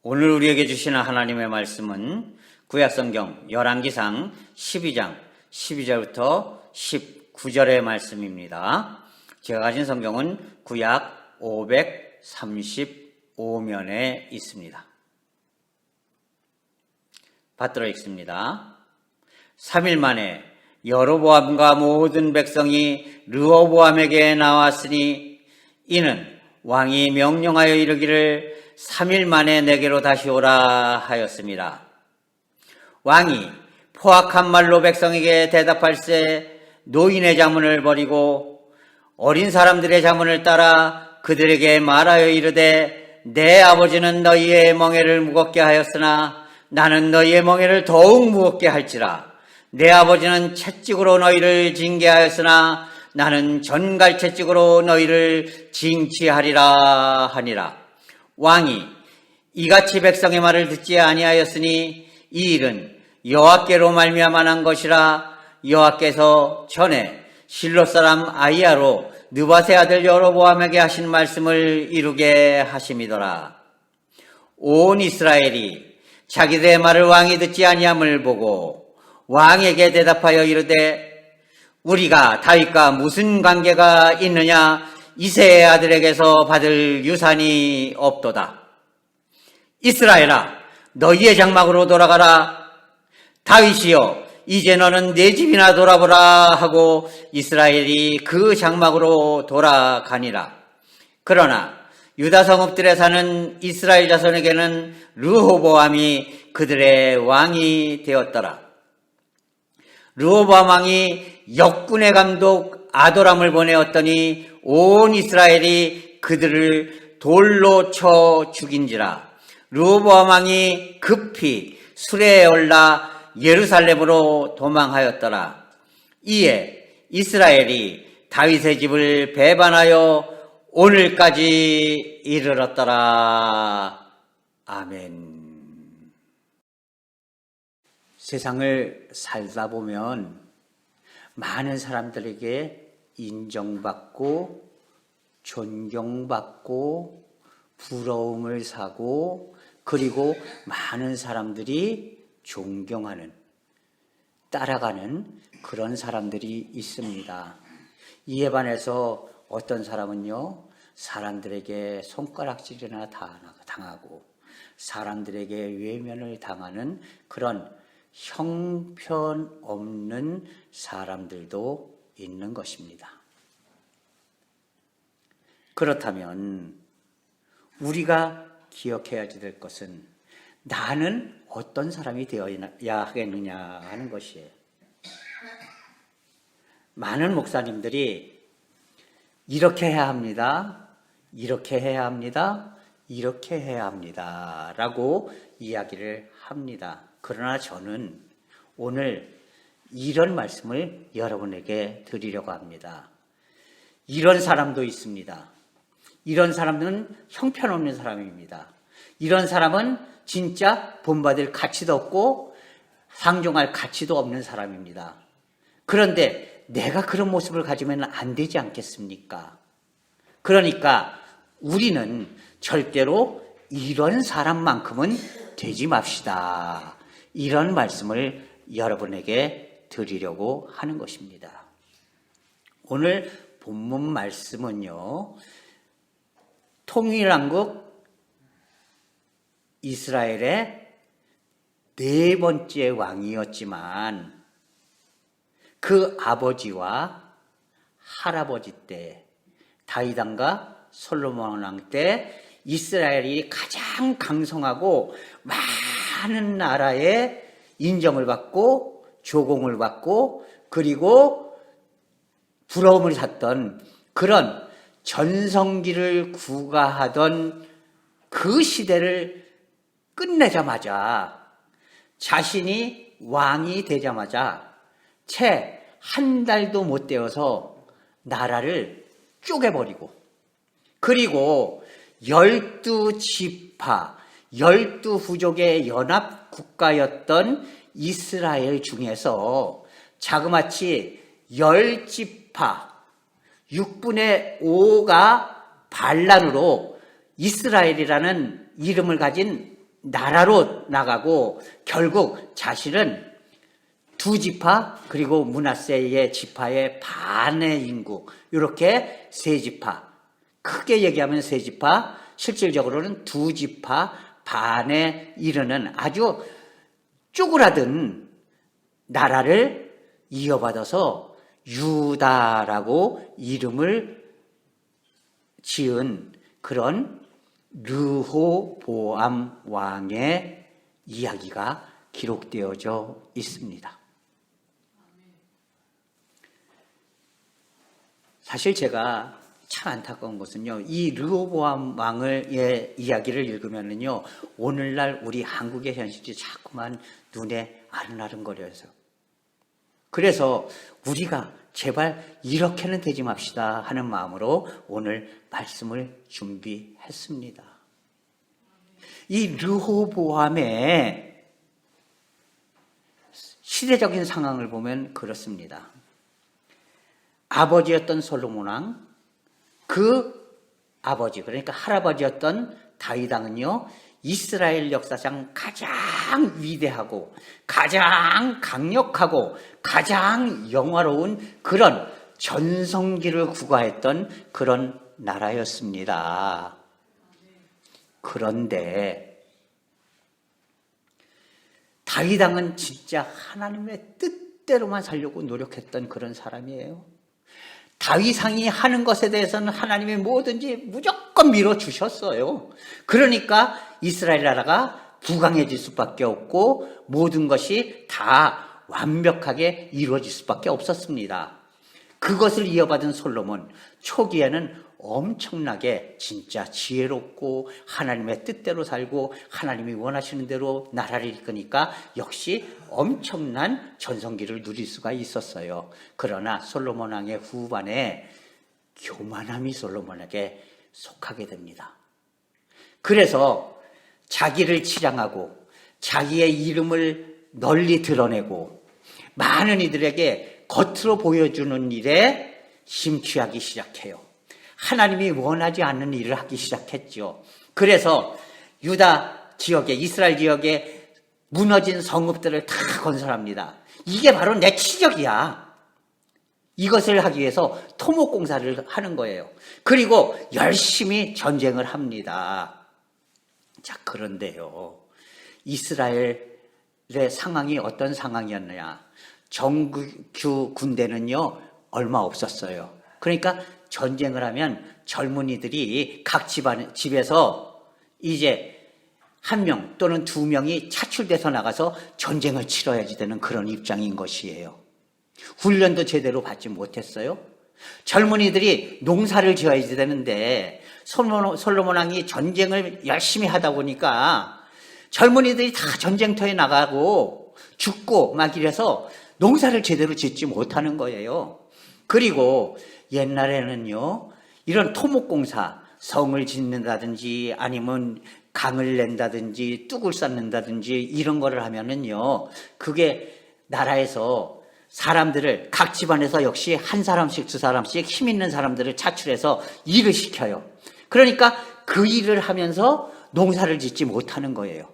오늘 우리에게 주시는 하나님의 말씀은 구약성경 열왕기상 12장 12절부터 19절의 말씀입니다. 제가 가진 성경은 구약 535면에 있습니다. 받들어 읽습니다. 3일 만에 여로보암과 모든 백성이 르호보암에게 나왔으니 이는 왕이 명령하여 이르기를 3일 만에 내게로 다시 오라 하였습니다. 왕이 포악한 말로 백성에게 대답할세 노인의 자문을 버리고 어린 사람들의 자문을 따라 그들에게 말하여 이르되 내 아버지는 너희의 멍에를 무겁게 하였으나 나는 너희의 멍에를 더욱 무겁게 할지라. 내 아버지는 채찍으로 너희를 징계하였으나 나는 전갈 채찍으로 너희를 징치하리라 하니라. 왕이 이같이 백성의 말을 듣지 아니하였으니 이 일은 여호와께로 말미암아 난 것이라. 여호와께서 전에 실로 사람 아히야로 느밧의 아들 여로보암에게 하신 말씀을 이루게 하심이더라. 온 이스라엘이 자기들의 말을 왕이 듣지 아니함을 보고 왕에게 대답하여 이르되 우리가 다윗과 무슨 관계가 있느냐? 이새의 아들에게서 받을 유산이 없도다. 이스라엘아, 너희의 장막으로 돌아가라. 다윗이여, 이제 너는 내 집이나 돌아보라 하고 이스라엘이 그 장막으로 돌아가니라. 그러나 유다 성읍들에 사는 이스라엘 자손에게는 르호보암이 그들의 왕이 되었더라. 르호보암 왕이 역군의 감독 아도람을 보내었더니 온 이스라엘이 그들을 돌로 쳐 죽인지라. 르호보암 왕이 급히 수레에 올라 예루살렘으로 도망하였더라. 이에 이스라엘이 다윗의 집을 배반하여 오늘까지 이르렀더라. 아멘. 세상을 살다 보면 많은 사람들에게 인정받고 존경받고 부러움을 사고 그리고 많은 사람들이 존경하는 따라가는 그런 사람들이 있습니다. 이에 반해서 어떤 사람은요, 사람들에게 손가락질이나 당하고 사람들에게 외면을 당하는 그런 형편없는 사람들도 있는 것입니다. 그렇다면 우리가 기억해야 될 것은 나는 어떤 사람이 되어야 하겠느냐 하는 것이에요. 많은 목사님들이 이렇게 해야 합니다. 이렇게 해야 합니다. 이렇게 해야 합니다. 라고 이야기를 합니다. 그러나 저는 오늘 이런 말씀을 여러분에게 드리려고 합니다. 이런 사람도 있습니다. 이런 사람은 형편없는 사람입니다. 이런 사람은 진짜 본받을 가치도 없고 상종할 가치도 없는 사람입니다. 그런데 내가 그런 모습을 가지면 안 되지 않겠습니까? 그러니까 우리는 절대로 이런 사람만큼은 되지 맙시다. 이런 말씀을 여러분에게 드리려고 하는 것입니다. 오늘 본문 말씀은요, 통일왕국 이스라엘의 네 번째 왕이었지만 그 아버지와 할아버지 때 다윗 왕과 솔로몬 왕 때 이스라엘이 가장 강성하고 많은 나라에 인정을 받고 조공을 받고 그리고 부러움을 샀던 그런 전성기를 구가하던 그 시대를 끝내자마자 자신이 왕이 되자마자 채 한 달도 못 되어서 나라를 쪼개버리고 그리고 12지파 12부족의 연합국가였던 이스라엘 중에서 자그마치 10지파 6분의 5가 반란으로 이스라엘이라는 이름을 가진 나라로 나가고 결국 자신은 두 지파 그리고 므낫세의 지파의 반의 인구, 이렇게 세 지파, 크게 얘기하면 세 지파, 실질적으로는 두 지파 반에 이르는 아주 쪼그라든 나라를 이어받아서 유다라고 이름을 지은 그런 르호보암 왕의 이야기가 기록되어져 있습니다. 사실 제가 참 안타까운 것은요, 이 르호보암 왕의 이야기를 읽으면은요, 오늘날 우리 한국의 현실이 자꾸만 눈에 아른아른거려서, 그래서 우리가 제발 이렇게는 되지 맙시다 하는 마음으로 오늘 말씀을 준비했습니다. 이 르호보암의 시대적인 상황을 보면 그렇습니다. 아버지였던 솔로몬 왕, 그 아버지, 그러니까 할아버지였던 다윗 왕은요, 이스라엘 역사상 가장 위대하고 가장 강력하고 가장 영화로운 그런 전성기를 구가했던 그런 나라였습니다. 그런데 다윗 왕은 진짜 하나님의 뜻대로만 살려고 노력했던 그런 사람이에요. 다윗 왕이 하는 것에 대해서는 하나님이 뭐든지 무조건 밀어주셨어요. 그러니까 이스라엘 나라가 부강해질 수밖에 없고 모든 것이 다 완벽하게 이루어질 수밖에 없었습니다. 그것을 이어받은 솔로몬, 초기에는 엄청나게 진짜 지혜롭고 하나님의 뜻대로 살고 하나님이 원하시는 대로 나라를 이끄니까 역시 엄청난 전성기를 누릴 수가 있었어요. 그러나 솔로몬 왕의 후반에 교만함이 솔로몬에게 속하게 됩니다. 그래서 자기를 치장하고 자기의 이름을 널리 드러내고 많은 이들에게 겉으로 보여주는 일에 심취하기 시작해요. 하나님이 원하지 않는 일을 하기 시작했죠. 그래서 유다 지역에, 이스라엘 지역에 무너진 성읍들을 다 건설합니다. 이게 바로 내 치적이야. 이것을 하기 위해서 토목공사를 하는 거예요. 그리고 열심히 전쟁을 합니다. 자, 그런데요, 이스라엘의 상황이 어떤 상황이었느냐. 정규 군대는요, 얼마 없었어요. 그러니까 전쟁을 하면 젊은이들이 각 집에서 이제 한 명 또는 두 명이 차출돼서 나가서 전쟁을 치러야지 되는 그런 입장인 것이에요. 훈련도 제대로 받지 못했어요. 젊은이들이 농사를 지어야지 되는데 솔로몬 왕이 전쟁을 열심히 하다 보니까 젊은이들이 다 전쟁터에 나가고 죽고 막 이래서 농사를 제대로 짓지 못하는 거예요. 그리고 옛날에는요, 이런 토목공사, 성을 짓는다든지 아니면 강을 낸다든지 뚝을 쌓는다든지 이런 거를 하면은요, 그게 나라에서 사람들을 각 집안에서 역시 한 사람씩 두 사람씩 힘 있는 사람들을 차출해서 일을 시켜요. 그러니까 그 일을 하면서 농사를 짓지 못하는 거예요.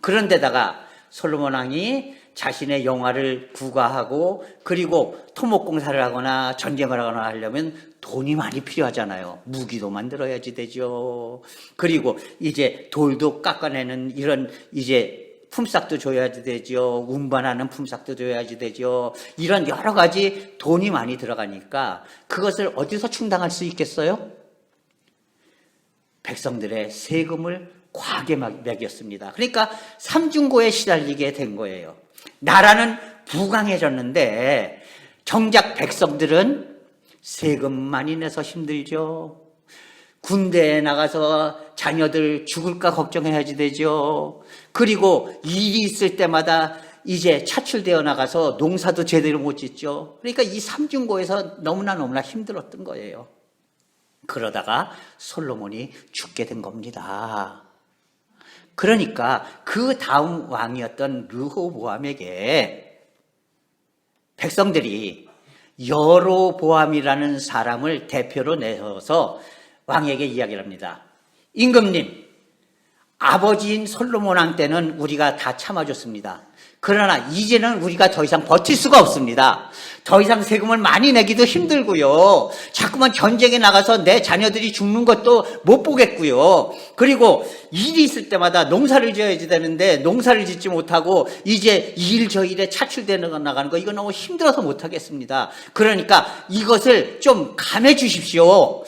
그런데다가 솔로몬 왕이 자신의 영화를 구가하고 그리고 토목공사를 하거나 전쟁을 하거나 하려면 돈이 많이 필요하잖아요. 무기도 만들어야지 되죠. 그리고 이제 돌도 깎아내는 이런 이제 품삯도 줘야지 되죠. 운반하는 품삯도 줘야지 되죠. 이런 여러 가지 돈이 많이 들어가니까 그것을 어디서 충당할 수 있겠어요? 백성들의 세금을 과하게 매겼습니다. 그러니까 삼중고에 시달리게 된 거예요. 나라는 부강해졌는데 정작 백성들은 세금 많이 내서 힘들죠. 군대에 나가서 자녀들 죽을까 걱정해야지 되죠. 그리고 일이 있을 때마다 이제 차출되어 나가서 농사도 제대로 못 짓죠. 그러니까 이 삼중고에서 너무나 힘들었던 거예요. 그러다가 솔로몬이 죽게 된 겁니다. 그러니까 그 다음 왕이었던 르호보암에게 백성들이 여로보암이라는 사람을 대표로 내서 왕에게 이야기를 합니다. 임금님, 아버지인 솔로몬 왕 때는 우리가 다 참아줬습니다. 그러나 이제는 우리가 더 이상 버틸 수가 없습니다. 더 이상 세금을 많이 내기도 힘들고요. 자꾸만 전쟁에 나가서 내 자녀들이 죽는 것도 못 보겠고요. 그리고 일이 있을 때마다 농사를 지어야지 되는데 농사를 짓지 못하고 이제 이 일 저 일에 차출되는 나가는 거 이거 너무 힘들어서 못하겠습니다. 그러니까 이것을 좀 감해 주십시오.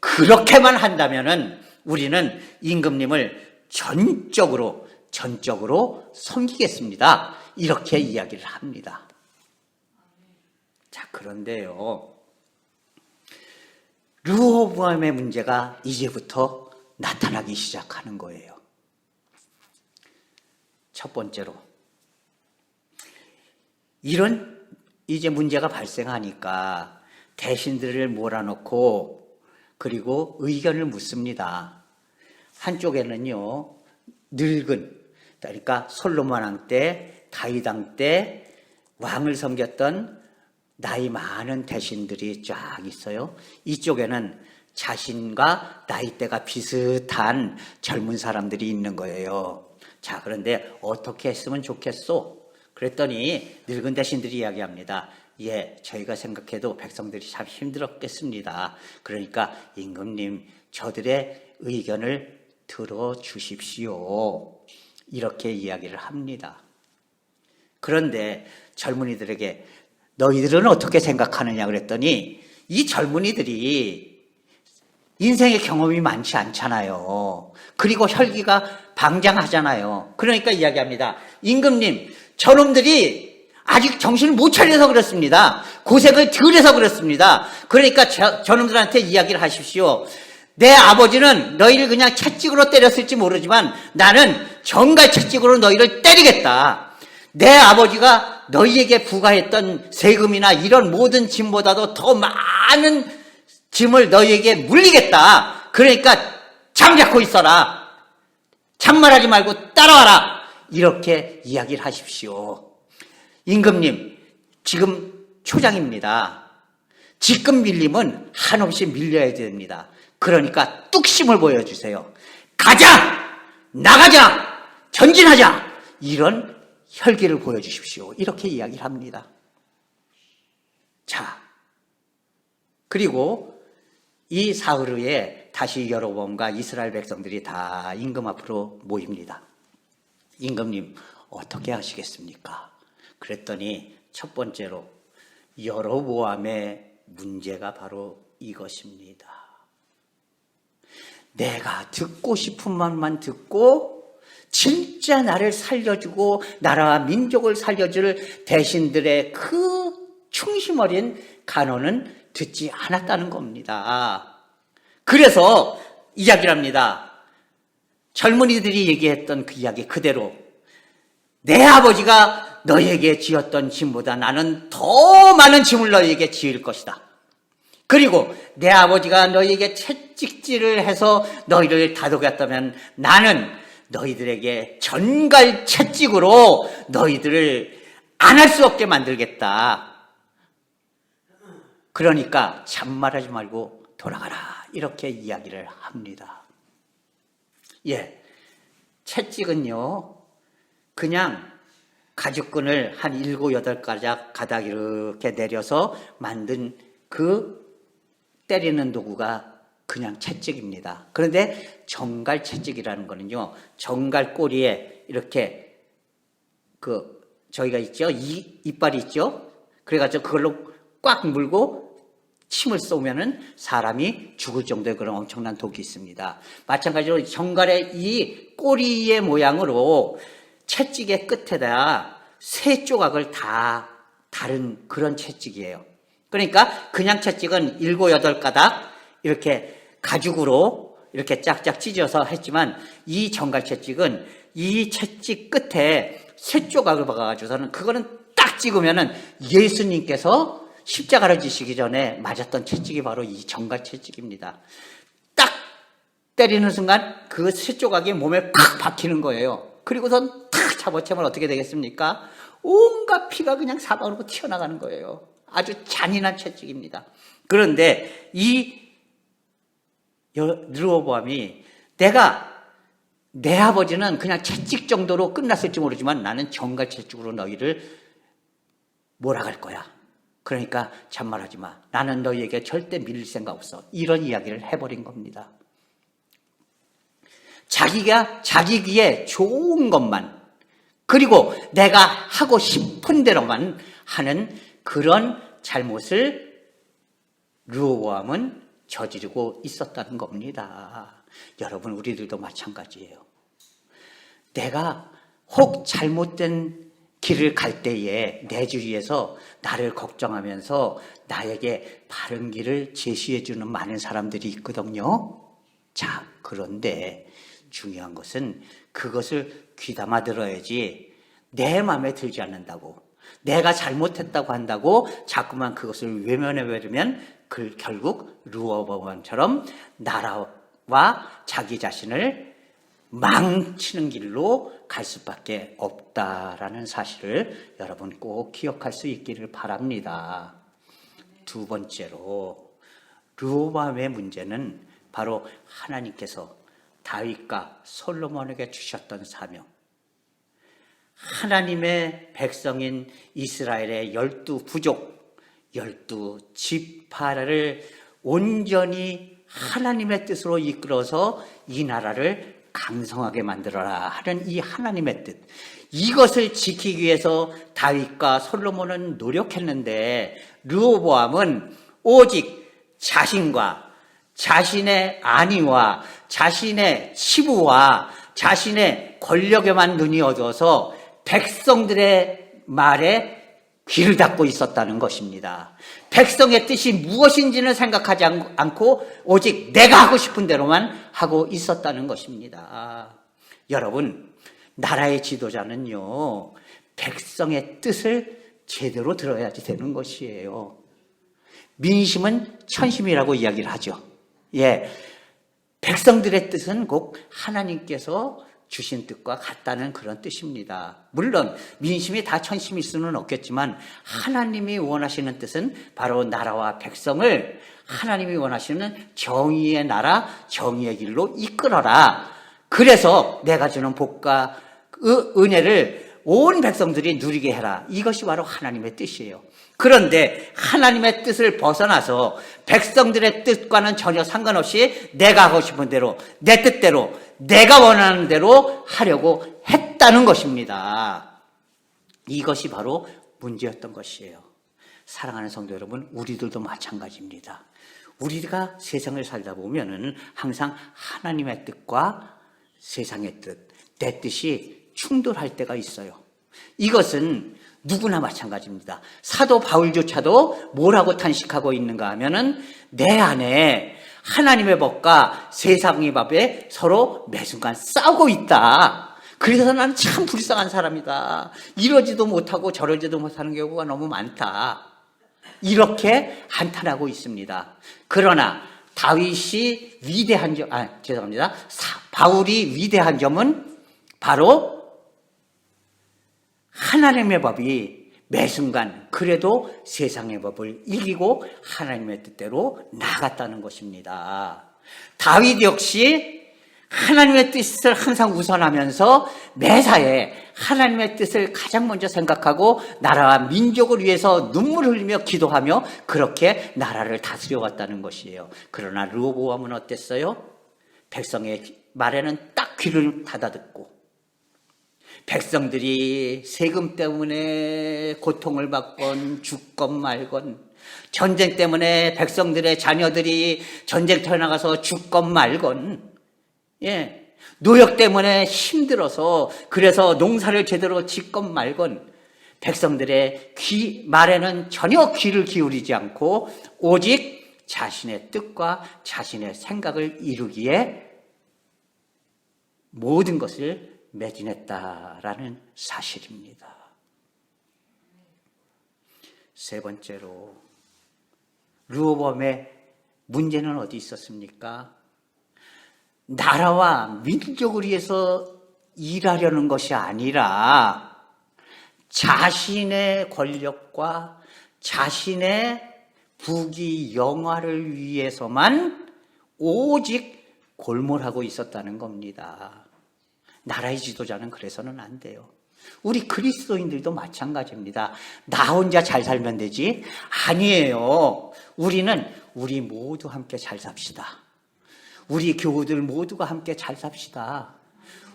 그렇게만 한다면은 우리는 임금님을 전적으로 섬기겠습니다. 이렇게 이야기를 합니다. 자, 그런데요, 르호보암의 문제가 이제부터 나타나기 시작하는 거예요. 첫 번째로, 이런 이제 문제가 발생하니까 대신들을 몰아넣고 그리고 의견을 묻습니다. 한쪽에는요, 늙은, 그러니까 솔로몬 왕 때, 다윗 왕 때 왕을 섬겼던 나이 많은 대신들이 쫙 있어요. 이쪽에는 자신과 나이대가 비슷한 젊은 사람들이 있는 거예요. 자, 그런데 어떻게 했으면 좋겠소? 그랬더니 늙은 대신들이 이야기합니다. 예, 저희가 생각해도 백성들이 참 힘들었겠습니다. 그러니까 임금님, 저들의 의견을 들어주십시오. 이렇게 이야기를 합니다. 그런데 젊은이들에게 너희들은 어떻게 생각하느냐 그랬더니 이 젊은이들이 인생의 경험이 많지 않잖아요. 그리고 혈기가 방장하잖아요. 그러니까 이야기합니다. 임금님, 저놈들이 아직 정신을 못 차려서 그렇습니다. 고생을 덜 해서 그렇습니다. 그러니까 저놈들한테 이야기를 하십시오. 내 아버지는 너희를 그냥 채찍으로 때렸을지 모르지만 나는 정갈 채찍으로 너희를 때리겠다. 내 아버지가 너희에게 부과했던 세금이나 이런 모든 짐보다도 더 많은 짐을 너희에게 물리겠다. 그러니까 잠자코 있어라. 잔말하지 말고 따라와라. 이렇게 이야기를 하십시오. 임금님, 지금 초장입니다. 지금 밀림은 한없이 밀려야 됩니다. 그러니까 뚝심을 보여주세요. 가자! 나가자! 전진하자! 이런 혈기를 보여주십시오. 이렇게 이야기를 합니다. 자, 그리고 이 사흘 후에 다시 여로보암과 이스라엘 백성들이 다 임금 앞으로 모입니다. 임금님, 어떻게 하시겠습니까? 그랬더니 첫 번째로 여로보암의 문제가 바로 이것입니다. 내가 듣고 싶은 말만 듣고 진짜 나를 살려주고 나라와 민족을 살려줄 대신들의 그 충심 어린 간언은 듣지 않았다는 겁니다. 그래서 이야기를 합니다. 젊은이들이 얘기했던 그 이야기 그대로 내 아버지가 너희에게 지었던 짐보다 나는 더 많은 짐을 너희에게 지을 것이다. 그리고 내 아버지가 너희에게 채찍질을 해서 너희를 다독였다면 나는 너희들에게 전갈 채찍으로 너희들을 안 할 수 없게 만들겠다. 그러니까 잔말하지 말고 돌아가라. 이렇게 이야기를 합니다. 예, 채찍은요, 그냥 가죽끈을 한 7, 8가닥 가닥 이렇게 내려서 만든 그 때리는 도구가 그냥 채찍입니다. 그런데 정갈 채찍이라는 거는요, 정갈 꼬리에 이렇게 저희가 있죠, 이빨이 있죠. 그래가지고 그걸로 꽉 물고 침을 쏘면은 사람이 죽을 정도의 그런 엄청난 독이 있습니다. 마찬가지로 정갈의 이 꼬리의 모양으로 채찍의 끝에다 세 조각을 다 다른 그런 채찍이에요. 그러니까 그냥 채찍은 7, 8가닥 이렇게 가죽으로 이렇게 짝짝 찢어서 했지만 이 정갈 채찍은 이 채찍 끝에 세 조각을 박아가지고서는 그거는 딱 찍으면은 예수님께서 십자가를 지시기 전에 맞았던 채찍이 바로 이 정갈 채찍입니다. 딱 때리는 순간 그 세 조각이 몸에 팍 박히는 거예요. 그리고선 탁 잡아채면 어떻게 되겠습니까? 온갖 피가 그냥 사방으로 튀어나가는 거예요. 아주 잔인한 채찍입니다. 그런데 이 르호보암이 내가 내 아버지는 그냥 채찍 정도로 끝났을지 모르지만 나는 정갈 채찍으로 너희를 몰아갈 거야. 그러니까 잔말하지 마. 나는 너희에게 절대 밀릴 생각 없어. 이런 이야기를 해버린 겁니다. 자기가 자기 귀에 좋은 것만, 그리고 내가 하고 싶은 대로만 하는 그런 잘못을 르호보암은 저지르고 있었다는 겁니다. 여러분, 우리들도 마찬가지예요. 내가 혹 잘못된 길을 갈 때에 내 주위에서 나를 걱정하면서 나에게 바른 길을 제시해 주는 많은 사람들이 있거든요. 자, 그런데 중요한 것은 그것을 귀담아 들어야지 내 마음에 들지 않는다고, 내가 잘못했다고 한다고 자꾸만 그것을 외면해 버리면 결국 르호보암처럼 나라와 자기 자신을 망치는 길로 갈 수밖에 없다라는 사실을 여러분 꼭 기억할 수 있기를 바랍니다. 두 번째로, 르호보암의 문제는 바로 하나님께서 다윗과 솔로몬에게 주셨던 사명, 하나님의 백성인 이스라엘의 12부족, 12지파를 온전히 하나님의 뜻으로 이끌어서 이 나라를 강성하게 만들어라 하는 이 하나님의 뜻, 이것을 지키기 위해서 다윗과 솔로몬은 노력했는데 르호보암은 오직 자신과 자신의 안위와 자신의 치부와 자신의 권력에만 눈이 어두워서 백성들의 말에 귀를 닫고 있었다는 것입니다. 백성의 뜻이 무엇인지는 생각하지 않고 오직 내가 하고 싶은 대로만 하고 있었다는 것입니다. 여러분, 나라의 지도자는요, 백성의 뜻을 제대로 들어야지 되는 것이에요. 민심은 천심이라고 이야기를 하죠. 예, 백성들의 뜻은 꼭 하나님께서 주신 뜻과 같다는 그런 뜻입니다. 물론 민심이 다 천심일 수는 없겠지만 하나님이 원하시는 뜻은 바로 나라와 백성을 하나님이 원하시는 정의의 나라, 정의의 길로 이끌어라. 그래서 내가 주는 복과 은혜를 온 백성들이 누리게 해라. 이것이 바로 하나님의 뜻이에요. 그런데 하나님의 뜻을 벗어나서 백성들의 뜻과는 전혀 상관없이 내가 하고 싶은 대로, 내 뜻대로, 내가 원하는 대로 하려고 했다는 것입니다. 이것이 바로 문제였던 것이에요. 사랑하는 성도 여러분, 우리들도 마찬가지입니다. 우리가 세상을 살다 보면은 항상 하나님의 뜻과 세상의 뜻, 내 뜻이 충돌할 때가 있어요. 이것은 누구나 마찬가지입니다. 사도 바울조차도 뭐라고 탄식하고 있는가 하면은 내 안에 하나님의 법과 세상의 법에 서로 매 순간 싸우고 있다. 그래서 나는 참 불쌍한 사람이다. 이러지도 못하고 저러지도 못하는 경우가 너무 많다. 이렇게 한탄하고 있습니다. 그러나 다윗이 위대한 점, 바울이 위대한 점은 바로 하나님의 법이 매 순간 그래도 세상의 법을 이기고 하나님의 뜻대로 나아갔다는 것입니다. 다윗 역시 하나님의 뜻을 항상 우선하면서 매사에 하나님의 뜻을 가장 먼저 생각하고 나라와 민족을 위해서 눈물 흘리며 기도하며 그렇게 나라를 다스려왔다는 것이에요. 그러나 르호보암은 어땠어요? 백성의 말에는 딱 귀를 닫아듣고 백성들이 세금 때문에 고통을 받건 죽건 말건, 전쟁 때문에 백성들의 자녀들이 전쟁터에 나가서 죽건 말건, 예, 노역 때문에 힘들어서 그래서 농사를 제대로 짓건 말건, 백성들의 말에는 전혀 귀를 기울이지 않고 오직 자신의 뜻과 자신의 생각을 이루기에 모든 것을 매진했다라는 사실입니다. 세 번째로, 르호보암의 문제는 어디 있었습니까? 나라와 민족을 위해서 일하려는 것이 아니라 자신의 권력과 자신의 부귀 영화를 위해서만 오직 골몰하고 있었다는 겁니다. 나라의 지도자는 그래서는 안 돼요. 우리 그리스도인들도 마찬가지입니다. 나 혼자 잘 살면 되지? 아니에요. 우리 모두 함께 잘 삽시다. 우리 교우들 모두가 함께 잘 삽시다.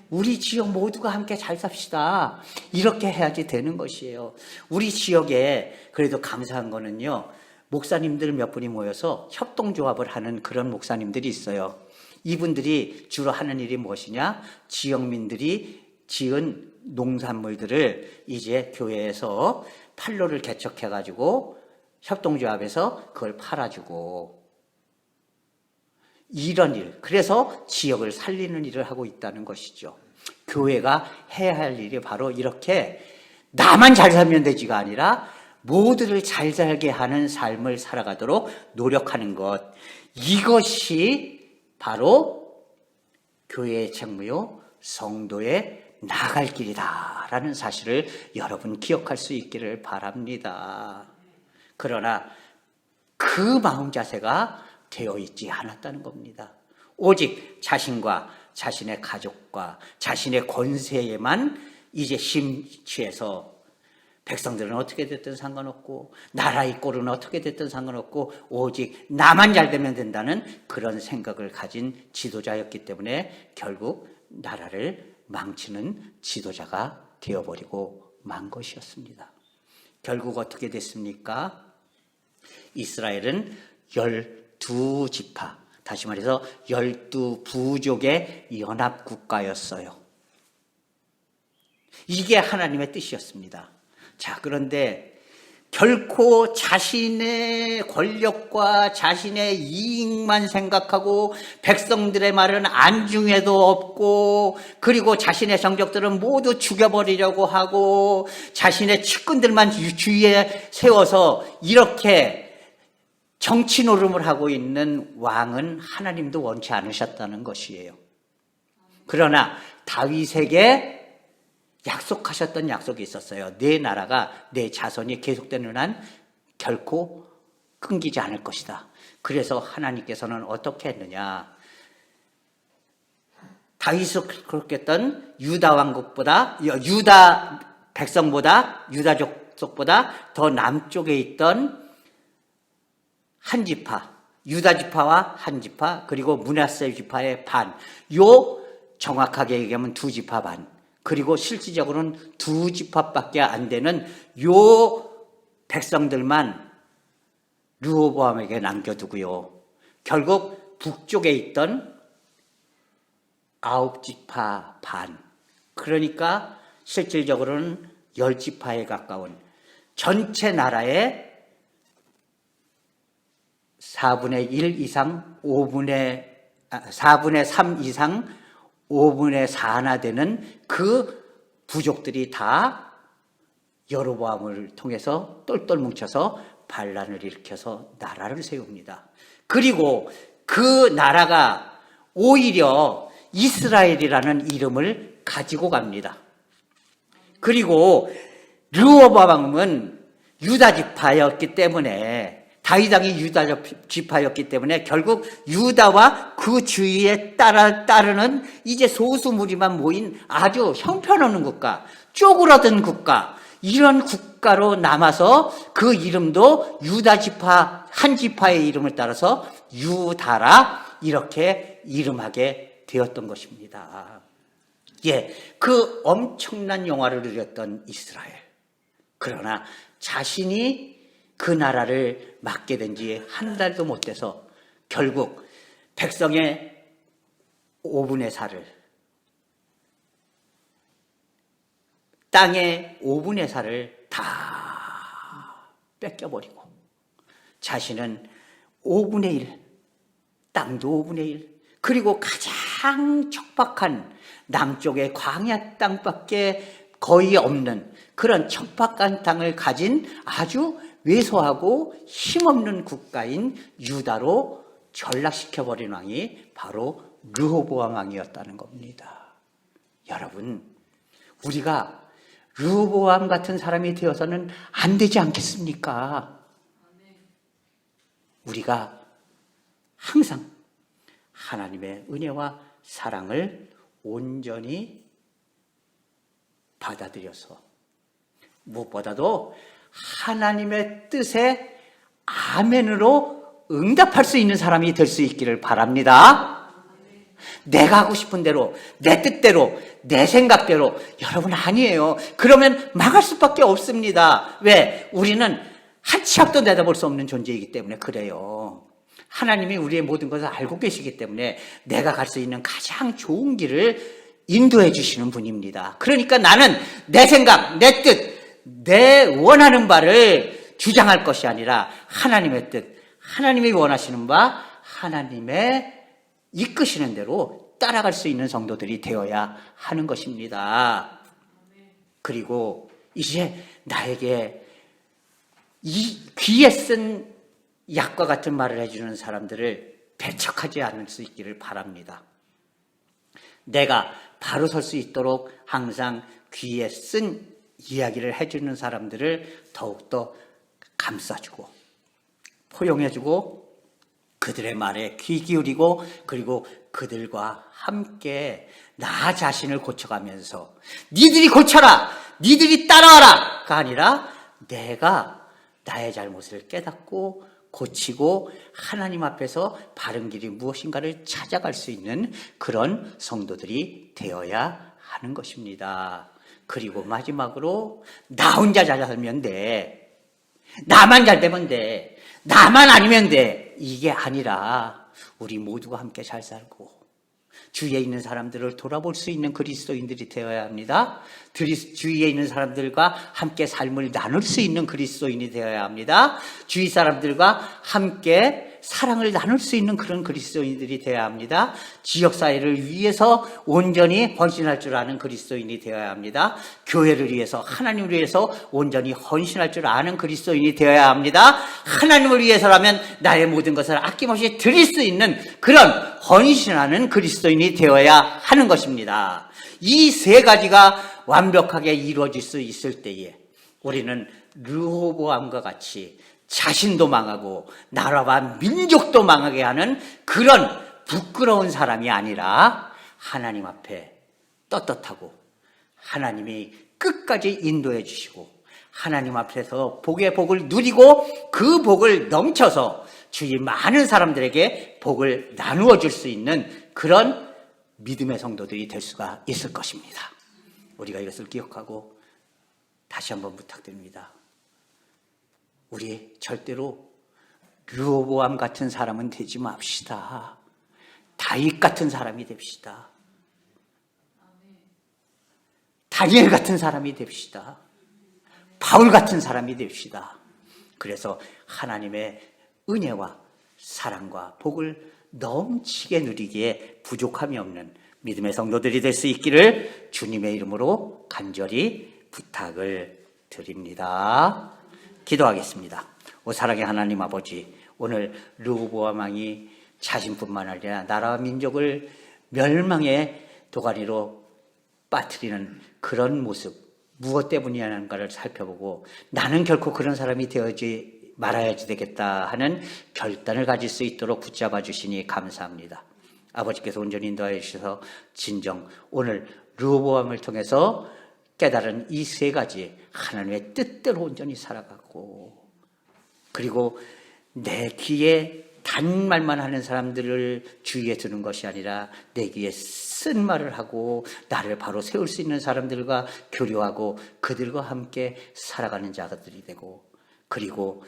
우리 지역 모두가 함께 잘 삽시다. 이렇게 해야지 되는 것이에요. 우리 지역에 그래도 감사한 거는요, 목사님들 몇 분이 모여서 협동조합을 하는 그런 목사님들이 있어요. 이분들이 주로 하는 일이 무엇이냐? 지역민들이 지은 농산물들을 이제 교회에서 판로를 개척해가지고 협동조합에서 그걸 팔아주고, 이런 일, 그래서 지역을 살리는 일을 하고 있다는 것이죠. 교회가 해야 할 일이 바로 이렇게 나만 잘 살면 되지가 아니라 모두를 잘 살게 하는 삶을 살아가도록 노력하는 것, 이것이 바로 교회의 책무요, 성도의 나아갈 길이다라는 사실을 여러분 기억할 수 있기를 바랍니다. 그러나 그 마음 자세가 되어 있지 않았다는 겁니다. 오직 자신과 자신의 가족과 자신의 권세에만 이제 심취해서 백성들은 어떻게 됐든 상관없고 나라의 꼴은 어떻게 됐든 상관없고 오직 나만 잘 되면 된다는 그런 생각을 가진 지도자였기 때문에 결국 나라를 망치는 지도자가 되어버리고 만 것이었습니다. 결국 어떻게 됐습니까? 이스라엘은 12지파, 다시 말해서 12부족의 연합국가였어요. 이게 하나님의 뜻이었습니다. 자, 그런데 결코 자신의 권력과 자신의 이익만 생각하고 백성들의 말은 안중에도 없고, 그리고 자신의 정적들은 모두 죽여버리려고 하고 자신의 측근들만 주위에 세워서 이렇게 정치 노름을 하고 있는 왕은 하나님도 원치 않으셨다는 것이에요. 그러나 다윗에게 약속하셨던 약속이 있었어요. 내 나라가, 내 자손이 계속되는 한 결코 끊기지 않을 것이다. 그래서 하나님께서는 어떻게 했느냐? 다윗을 그렇게 했던 유다 왕국보다, 유다 백성보다, 유다 족속보다 더 남쪽에 있던 한 지파, 유다 지파와 한 지파, 그리고 므낫세 지파의 반, 요 정확하게 얘기하면 두 지파 반, 그리고 실질적으로는 두 지파밖에 안 되는 요 백성들만 르호보암에게 남겨두고요. 결국 북쪽에 있던 9지파 반, 그러니까 실질적으로는 10지파에 가까운 전체 나라의 4분의 1 이상, 4분의 3 이상, 5분의 4나 되는 그 부족들이 다 여로보암을 통해서 똘똘 뭉쳐서 반란을 일으켜서 나라를 세웁니다. 그리고 그 나라가 오히려 이스라엘이라는 이름을 가지고 갑니다. 그리고 르호보암은 유다 지파였기 때문에, 다윗 왕이 유다 지파였기 때문에 결국 유다와 그 주위에 따르는 이제 소수 무리만 모인 아주 형편없는 국가, 쪼그라든 국가, 이런 국가로 남아서 그 이름도 유다 지파, 한 지파의 이름을 따라서 유다라 이렇게 이름하게 되었던 것입니다. 예, 그 엄청난 영화를 누렸던 이스라엘. 그러나 자신이 그 나라를 맡게 된 지 한 달도 못 돼서 결국 백성의 5분의 4를, 땅의 5분의 4를 다 뺏겨버리고 자신은 5분의 1, 땅도 5분의 1, 그리고 가장 척박한 남쪽의 광야 땅밖에 거의 없는 그런 척박한 땅을 가진 아주 왜소하고 힘없는 국가인 유다로 전락시켜버린 왕이 바로 르호보암 왕이었다는 겁니다. 여러분, 우리가 르호보암 같은 사람이 되어서는 안 되지 않겠습니까? 우리가 항상 하나님의 은혜와 사랑을 온전히 받아들여서 무엇보다도 하나님의 뜻에 아멘으로 응답할 수 있는 사람이 될 수 있기를 바랍니다. 내가 하고 싶은 대로, 내 뜻대로, 내 생각대로. 여러분, 아니에요. 그러면 망할 수밖에 없습니다. 왜? 우리는 한 치 앞도 내다볼 수 없는 존재이기 때문에 그래요. 하나님이 우리의 모든 것을 알고 계시기 때문에 내가 갈 수 있는 가장 좋은 길을 인도해 주시는 분입니다. 그러니까 나는 내 생각, 내 뜻, 내 원하는 바를 주장할 것이 아니라 하나님의 뜻, 하나님이 원하시는 바, 하나님의 이끄시는 대로 따라갈 수 있는 성도들이 되어야 하는 것입니다. 그리고 이제 나에게 이 귀에 쓴 약과 같은 말을 해주는 사람들을 배척하지 않을 수 있기를 바랍니다. 내가 바로 설 수 있도록 항상 귀에 쓴 이야기를 해주는 사람들을 더욱더 감싸주고 포용해주고 그들의 말에 귀 기울이고 그리고 그들과 함께 나 자신을 고쳐가면서 니들이 고쳐라, 니들이 따라와라가 아니라 내가 나의 잘못을 깨닫고 고치고 하나님 앞에서 바른 길이 무엇인가를 찾아갈 수 있는 그런 성도들이 되어야 하는 것입니다. 그리고 마지막으로 나 혼자 잘 살면 돼, 나만 잘 되면 돼, 나만 아니면 돼, 이게 아니라 우리 모두가 함께 잘 살고 주위에 있는 사람들을 돌아볼 수 있는 그리스도인들이 되어야 합니다. 주위에 있는 사람들과 함께 삶을 나눌 수 있는 그리스도인이 되어야 합니다. 주위 사람들과 함께 사랑을 나눌 수 있는 그런 그리스도인들이 되어야 합니다. 지역사회를 위해서 온전히 헌신할 줄 아는 그리스도인이 되어야 합니다. 교회를 위해서, 하나님을 위해서 온전히 헌신할 줄 아는 그리스도인이 되어야 합니다. 하나님을 위해서라면 나의 모든 것을 아낌없이 드릴 수 있는 그런 헌신하는 그리스도인이 되어야 하는 것입니다. 이 세 가지가 완벽하게 이루어질 수 있을 때에 우리는 르호보암과 같이 자신도 망하고 나라와 민족도 망하게 하는 그런 부끄러운 사람이 아니라 하나님 앞에 떳떳하고 하나님이 끝까지 인도해 주시고 하나님 앞에서 복의 복을 누리고 그 복을 넘쳐서 주위 많은 사람들에게 복을 나누어 줄 수 있는 그런 믿음의 성도들이 될 수가 있을 것입니다. 우리가 이것을 기억하고 다시 한번 부탁드립니다. 우리 절대로 르호보암 같은 사람은 되지 맙시다. 다윗 같은 사람이 됩시다. 다니엘 같은 사람이 됩시다. 바울 같은 사람이 됩시다. 그래서 하나님의 은혜와 사랑과 복을 넘치게 누리기에 부족함이 없는 믿음의 성도들이 될 수 있기를 주님의 이름으로 간절히 부탁을 드립니다. 기도하겠습니다. 오 사랑의 하나님 아버지, 오늘 르호보암 왕이 자신뿐만 아니라 나라와 민족을 멸망의 도가니로 빠뜨리는 그런 모습, 무엇 때문이냐는가를 살펴보고 나는 결코 그런 사람이 되어지 말아야지 되겠다 하는 결단을 가질 수 있도록 붙잡아 주시니 감사합니다. 아버지께서 온전히 인도하여 주셔서 진정 오늘 르호보암을 통해서 깨달은 이 세 가지 하나님의 뜻대로 온전히 살아가고 그리고 내 귀에 단 말만 하는 사람들을 주위에 두는 것이 아니라 내 귀에 쓴 말을 하고 나를 바로 세울 수 있는 사람들과 교류하고 그들과 함께 살아가는 자들이 되고 그리고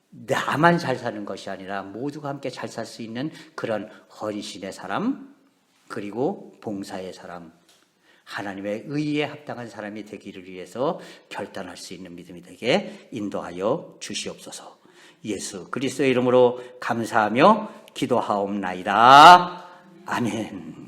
나만 잘 사는 것이 아니라 모두가 함께 잘 살 수 있는 그런 헌신의 사람 그리고 봉사의 사람 하나님의 의에 합당한 사람이 되기를 위해서 결단할 수 있는 믿음이 되게 인도하여 주시옵소서. 예수 그리스도의 이름으로 감사하며 기도하옵나이다. 아멘.